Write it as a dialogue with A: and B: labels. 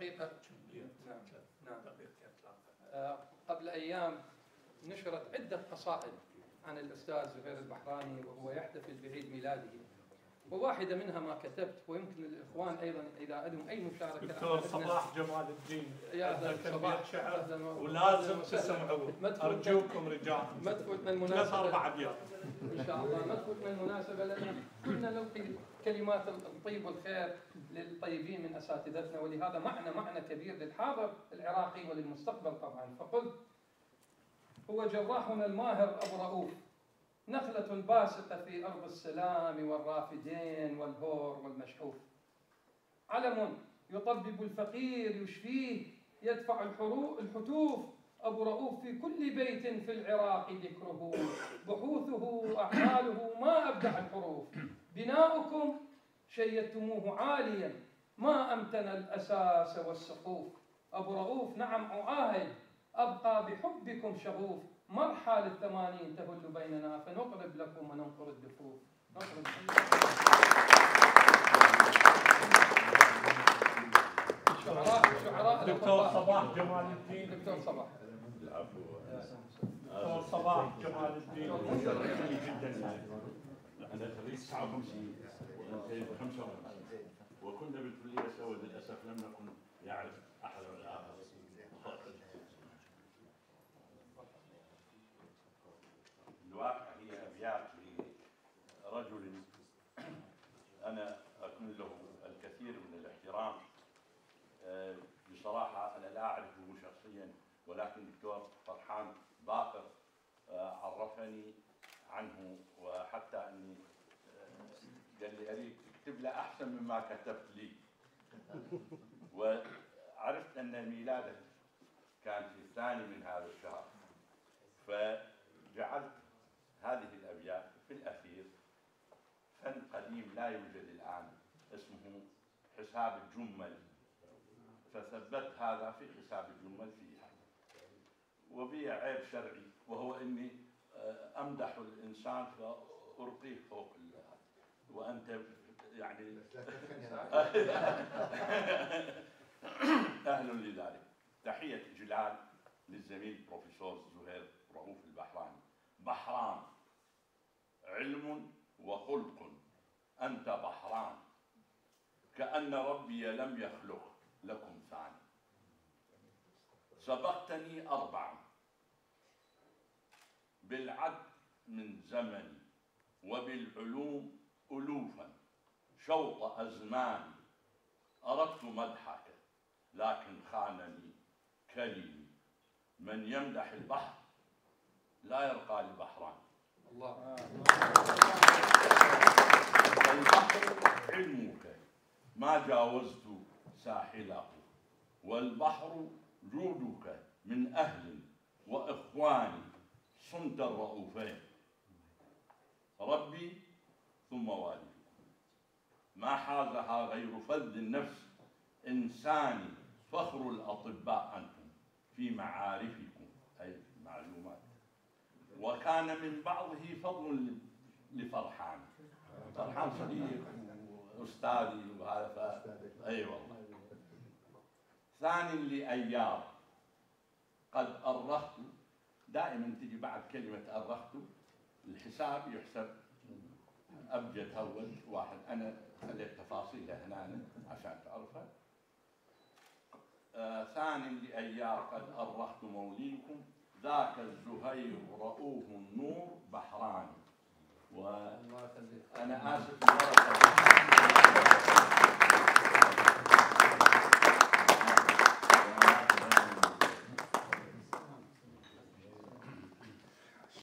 A: دقيقة. نعم. قبل أيام نشرت عدة قصائد عن الأستاذ زهير البحراني وهو يحتفل بعيد ميلاده، وواحدة منها ما كتبت، ويمكن الإخوان أيضا إذا لهم أي مشاركة.
B: دكتور صباح جمال الدين،
A: يا أهلا صباح،
B: شعر ولازم تسمعوه أرجوكم رجال.
A: ما تفوت من المناسبة
B: 3-4 أبيات
A: إن شاء الله، ما تفوت من المناسبة، لأن كلنا نلقي كلمات الطيب والخير للطيبين من أساتذتنا، ولهذا معنى كبير للحاضر العراقي وللمستقبل طبعا. فقلت: هو جراحنا الماهر أبو رؤوف، نخلة باسقة في أرض السلام والرافدين والهور والمشحوف، علم يطبب الفقير يشفيه، يدفع الحتوف، أبو رؤوف في كل بيت في العراق ذكره، بحوثه أعماله ما أبدع الحروف، بناؤكم شيدتموه عاليا ما أمتن الأساس والسقوف، أبو رؤوف نعم أعاهد أبقى بحبكم شغوف، مرحى لل80 تهل بيننا فنقرب لكم وننقر الدفوف. شعراء
B: دكتور صباح جمال الدين.
A: دكتور صباح.
B: دكتور صباح جمال الدين
C: جدا. انا خريج 59 وانتهيت 55 وكنا بالكليه سوا، للاسف لم نكن يعرف احد الاخر. الواقع هي ابيات لرجل انا اكن له الكثير من الاحترام. بصراحه انا لا اعرفه شخصيا، ولكن الدكتور فرحان باقر عرفني عنه، وحتى اني قال لي اريد تكتب له احسن مما كتبت لي. وعرفت ان ميلاده كان في الثاني من هذا الشهر، فجعلت هذه الابيات في الاخير. فن قديم لا يوجد الان اسمه حساب الجمل، فثبت هذا في حساب الجمل فيها. وبي عيب شرعي، وهو اني امدح الانسان فارقيه فوق وانت يعني اهل لذلك. تحيه اجلال للزميل بروفيسور زهير رؤوف البحراني. بحران علم وخلق، انت بحران، كأن ربي لم يخلق لكم ثاني. سبقتني 4 بالعد من زمني، وبالعلوم ألوفا، شوط أزماني، أردت مدحك لكن خانني كلمي، من يمدح البحر لا يرقى لبحران.
A: الله.
C: البحر علمك ما جاوزت ساحله، والبحر جودك من أهل وإخواني، صمت الرؤوفين، ربي ثم والدي، ما حازها غير فذ النفس إنساني، فخر الأطباء أنتم في معارفكم أي معلومات. وكان من بعضه فضل لفرحان، فرحان صديق أستاذي وهذا أي والله. ثاني لأيار قد أرخت، دائما تجي بعد كلمة أرخت الحساب يحسب أبجد أول واحد، أنا خليت تفاصيلها هنا عشان تعرفها. ثاني لأيار قد أرخت موليكم، ذاك الزهير رؤوف النور بحراني. وأنا آسف